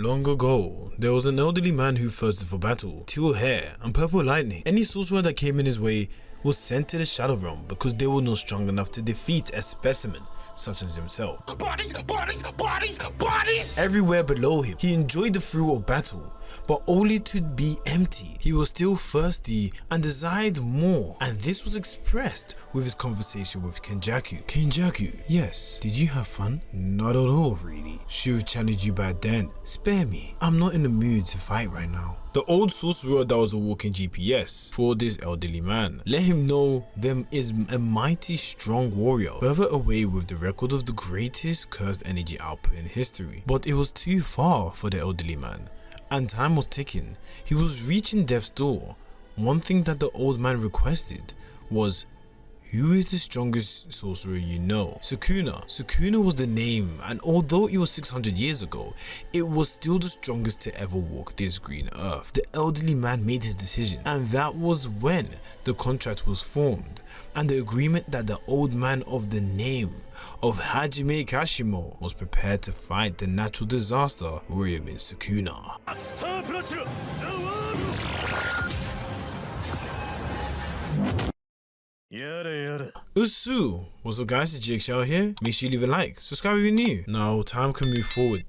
Long ago, there was an elderly man who thirsted for battle, teal hair and purple lightning. Any sorcerer that came in his way was sent to the Shadow Realm because they were not strong enough to defeat a specimen such as himself. Bodies! Everywhere below him, he enjoyed the thrill of battle, but only to be empty. He was still thirsty and desired more, and this was expressed with his conversation with Kenjaku. Kenjaku, yes, did you have fun? Not at all, really. Should have challenged you back then. Spare me, I'm not in the mood to fight right now. The old sorcerer that was a walking GPS for this elderly man let him know them is a mighty strong warrior, further away with the record of the greatest cursed energy output in history. But it was too far for the elderly man, and time was ticking. He was reaching death's door. One thing that the old man requested was, who is the strongest sorcerer you know? Sukuna. Sukuna was the name, and although it was 600 years ago, it was still the strongest to ever walk this green earth. The elderly man made his decision, and that was when the contract was formed, and the agreement that the old man of the name of Hajime Kashimo was prepared to fight the natural disaster warrior in Sukuna. Usu, what's up guys, it's GXL here. Make sure you leave a like, subscribe if you're new. Now time can move forward.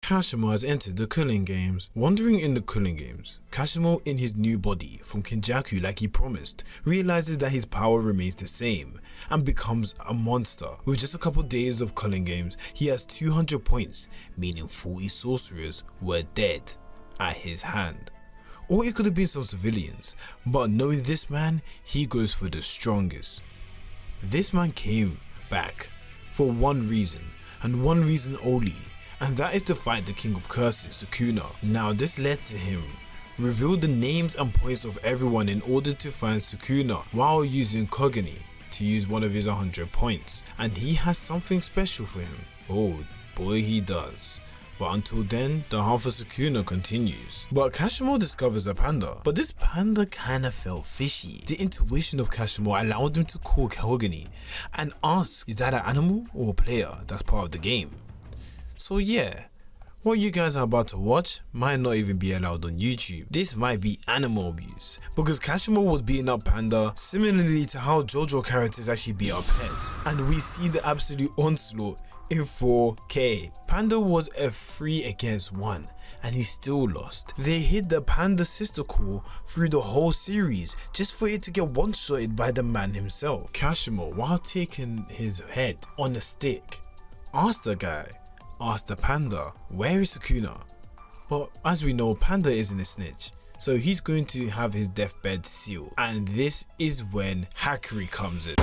Kashimo has entered the Cooling Games. Wandering in the Cooling Games, Kashimo in his new body from kenjaku like he promised, realizes that his power remains the same and becomes a monster. With just a couple days of Cooling Games, he has 200 points, meaning 40 sorcerers were dead at his hand. Or it could have been some civilians, but knowing this man, he goes for the strongest. This man came back for one reason, and one reason only, and that is to fight the King of Curses, Sukuna. Now this led to him reveal the names and points of everyone in order to find Sukuna while using Kogani to use one of his 100 points, and he has something special for him. Oh boy, he does. But until then, the hunt for Sukuna continues. But Kashimo discovers a panda, but this panda kinda felt fishy. The intuition of Kashimo allowed him to call Kogani and ask, is that an animal or a player that's part of the game? So yeah, what you guys are about to watch might not even be allowed on YouTube. This might be animal abuse, because Kashimo was beating up Panda similarly to how JoJo characters actually beat up pets, and we see the absolute onslaught in 4K. Panda was a 3 against 1 and he still lost. They hid the Panda sister call through the whole series just for it to get one-shotted by the man himself. Kashimo, while taking his head on a stick, asked the panda, where is Sukuna? But as we know, Panda isn't a snitch, so he's going to have his deathbed sealed, and this is when Hakuri comes in.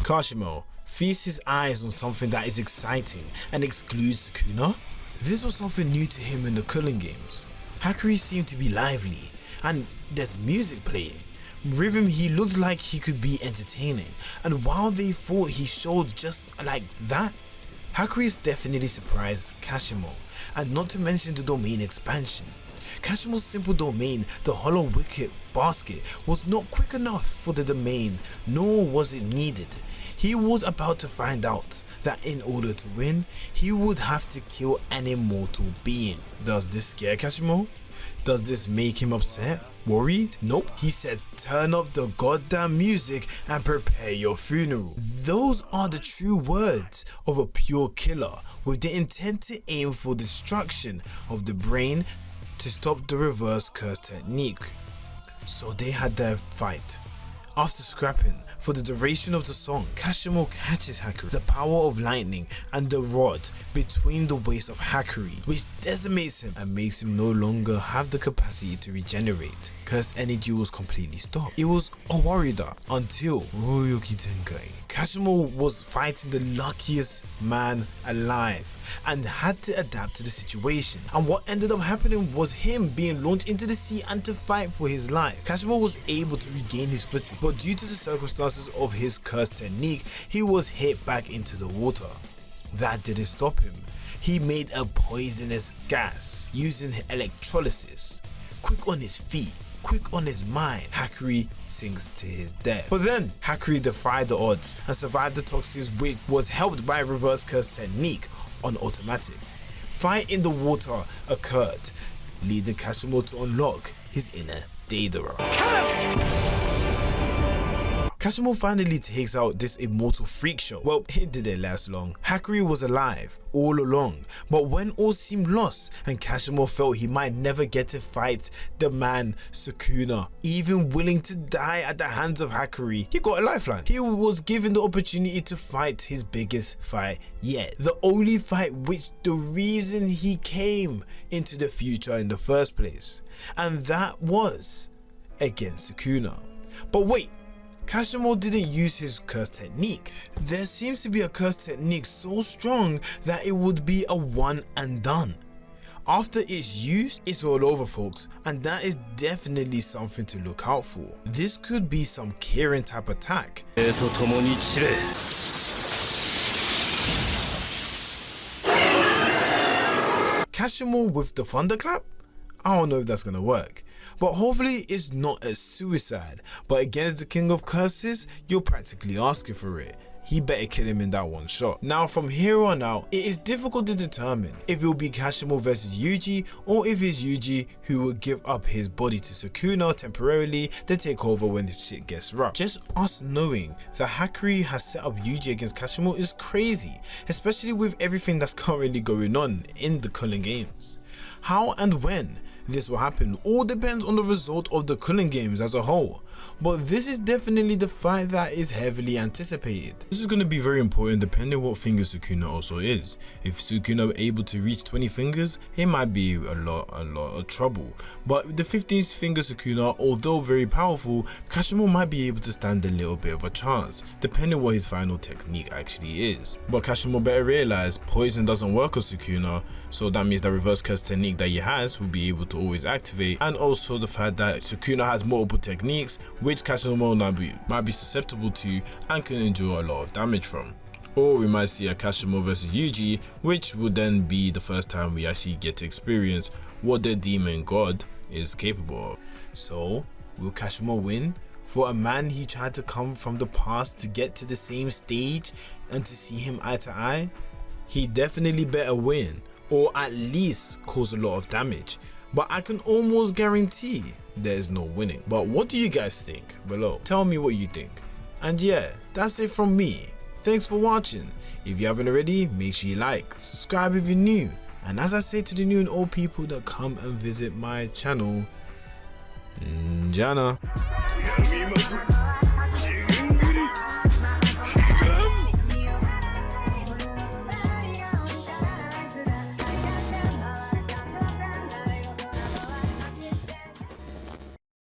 Kashimo feasts his eyes on something that is exciting and excludes Sukuna. This was something new to him in the Cooling Games. Hakuri seemed to be lively and there's music playing. With him, he looked like he could be entertaining, and while they thought he showed just like that, Hakuri definitely surprised Kashimo, and not to mention the domain expansion. Kashimo's simple domain, the Hollow Wicket basket, was not quick enough for the domain, nor was it needed. He was about to find out that in order to win, he would have to kill an immortal being. Does this scare Kashimo? Does this make him upset? Worried? Nope. He said, turn up the goddamn music and prepare your funeral. Those are the true words of a pure killer with the intent to aim for destruction of the brain to stop the reverse curse technique. So they had their fight. After scrapping for the duration of the song, Kashimo catches Hakuri, the power of lightning and the rod between the waist of Hakuri, which decimates him and makes him no longer have the capacity to regenerate. Cursed energy was completely stopped. It was a warrior until Royoki Tenkai. Kashimo was fighting the luckiest man alive and had to adapt to the situation, and what ended up happening was him being launched into the sea and to fight for his life. Kashimo was able to regain his footing, but due to the circumstances of his curse technique, he was hit back into the water. That didn't stop him. He made a poisonous gas using electrolysis. Quick on his feet, quick on his mind, Hakuri sinks to his death. But then Hakuri defied the odds and survived the toxins, which was helped by a reverse curse technique on automatic. Fight in the water occurred, leading Kashimo to unlock his inner Deidara. Kashimo finally takes out this immortal freak show. Well, it didn't last long. Hakuri was alive all along, but when all seemed lost and Kashimo felt he might never get to fight the man Sukuna, even willing to die at the hands of Hakuri, he got a lifeline. He was given the opportunity to fight his biggest fight yet. The only fight which the reason he came into the future in the first place. And that was against Sukuna. But wait, Kashimo didn't use his curse technique. There seems to be a curse technique so strong that it would be a one and done. After it's used, it's all over, folks, and that is definitely something to look out for. This could be some Kirin type attack. Kashimo with the thunderclap? I don't know if that's gonna work, but hopefully it's not a suicide. But against the king of curses, you're practically asking for it. He better kill him in that one shot. Now from here on out, it is difficult to determine if it will be Kashimo versus Yuji, or if it's Yuji who will give up his body to Sukuna temporarily to take over when the shit gets rough. Just us knowing that Hakuri has set up Yuji against Kashimo is crazy, especially with everything that's currently going on in the Culling Games. How and when this will happen all depends on the result of the Culling Games as a whole, but this is definitely the fight that is heavily anticipated. This is going to be very important depending on what finger Sukuna also is. If Sukuna able to reach 20 fingers, it might be a lot of trouble, but the 15th finger Sukuna, although very powerful, Kashimo might be able to stand a little bit of a chance depending on what his final technique actually is. But Kashimo better realize poison doesn't work on Sukuna, so that means the reverse curse technique that he has will be able to always activate, and also the fact that Sukuna has multiple techniques which Kashimo might be susceptible to and can endure a lot of damage from. Or we might see a Kashimo versus Yuji, which would then be the first time we actually get to experience what the demon god is capable of. So will Kashimo win? For a man he tried to come from the past to get to the same stage and to see him eye to eye? He definitely better win, or at least cause a lot of damage. But I can almost guarantee there's no winning. But what do you guys think below? Tell me what you think. And yeah, that's it from me. Thanks for watching. If you haven't already, make sure you like, subscribe if you're new. And as I say to the new and old people that come and visit my channel, Njana.